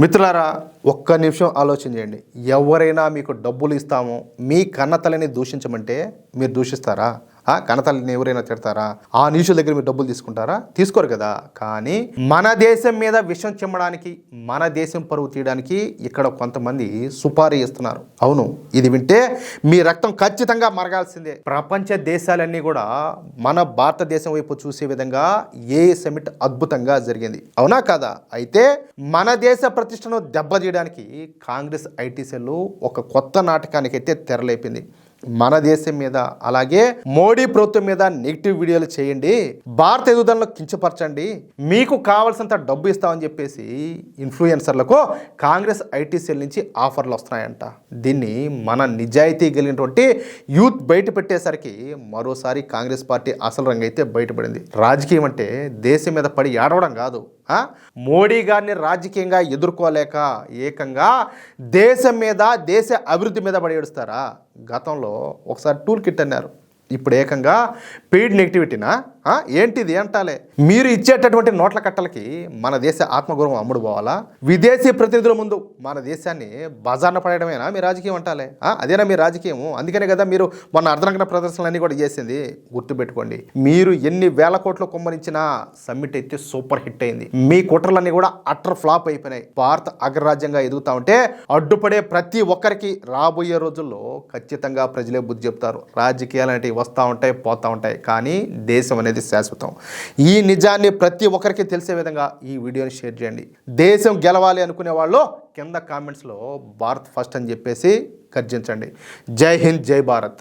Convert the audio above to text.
మిత్రులారా, ఒక్క నిమిషం ఆలోచన చేయండి. ఎవరైనా మీకు డబ్బులు ఇస్తాము మీ కన్నతల్లిని దూషించమంటే మీరు దూషిస్తారా? కన్నతల్లిని ఎవరైనా తిడతారా? ఆ నీచుల దగ్గర మీరు డబ్బులు తీసుకుంటారా? తీసుకోరు కదా. కానీ మన దేశం మీద విషం చిమ్మడానికి, మన దేశం పరువు తీయడానికి ఇక్కడ కొంతమంది సుపారీ ఇస్తున్నారు. అవును, ఇది వింటే మీ రక్తం ఖచ్చితంగా మరగాల్సిందే. ప్రపంచ దేశాలన్నీ కూడా మన భారతదేశం వైపు చూసే విధంగా ఏ సమిట్ అద్భుతంగా జరిగింది, అవునా కాదా? అయితే మన దేశ ప్రతిష్టను దెబ్బతీయడానికి కాంగ్రెస్ ఐటీ సెల్ ఒక కొత్త నాటకానికి అయితే తెరలేపింది. మన దేశం మీద, అలాగే మోడీ ప్రభుత్వం మీద నెగిటివ్ వీడియోలు చేయండి, భారత ఎదుగుదలను కించపరచండి, మీకు కావాల్సినంత డబ్బు ఇస్తామని చెప్పేసి ఇన్ఫ్లుయెన్సర్లకు కాంగ్రెస్ ఐటీ సెల్ నుంచి ఆఫర్లు వస్తున్నాయంట. దీన్ని మన నిజాయితీ కలిగినటువంటి యూత్ బయట పెట్టేసరికి మరోసారి కాంగ్రెస్ పార్టీ అసలు రంగు అయితే బయటపడింది. రాజకీయం అంటే దేశం మీద పడి ఏడవడం కాదు. మోడీ గారిని రాజకీయంగా ఎదుర్కోలేక ఏకంగా దేశం మీద, దేశ అభివృద్ధి మీద పడి ఏడుస్తారా? గతంలో ఒకసారి టూల్ కిట్ అన్నారు, ఇప్పుడు ఏకంగా పెయిడ్ నెగిటివిటీనా? ఏంటిది అంటాలే. మీరు ఇచ్చేటటువంటి నోట్ల కట్టలకి మన దేశ ఆత్మగౌరవం అమ్ముడు పోవాలా? విదేశీ ప్రతినిధుల ముందు మన దేశాన్ని బజార్న పడేయడమేనా మీ రాజకీయం అంటాలే? అదేనా మీ రాజకీయం? అందుకనే కదా మీరు మొన్న అర్ధనగ్న ప్రదర్శనలన్నీ కూడా చేసింది. గుర్తుపెట్టుకోండి, మీరు ఎన్ని వేల కోట్లు కుమ్మరించినా సమ్మిట్ అయితే సూపర్ హిట్ అయింది. మీ కుట్రలన్నీ కూడా అట్టర్ ఫ్లాప్ అయిపోయినాయి. భారత అగ్రరాజ్యంగా ఎదుగుతా ఉంటే అడ్డుపడే ప్రతి ఒక్కరికి రాబోయే రోజుల్లో ఖచ్చితంగా ప్రజలే బుద్ధి చెప్తారు. రాజకీయాలు అనేవి వస్తూ ఉంటాయి, పోతూ ఉంటాయి, కానీ దేశం అనేది శాశ్వతం. ఈ నిజాన్ని ప్రతి ఒక్కరికి తెలిసే విధంగా ఈ వీడియోని షేర్ చేయండి. దేశం గెలవాలి అనుకునే వాళ్ళు కింద కామెంట్స్లో భారత్ ఫస్ట్ అని చెప్పేసి గర్జించండి. జై హింద్, జై భారత్.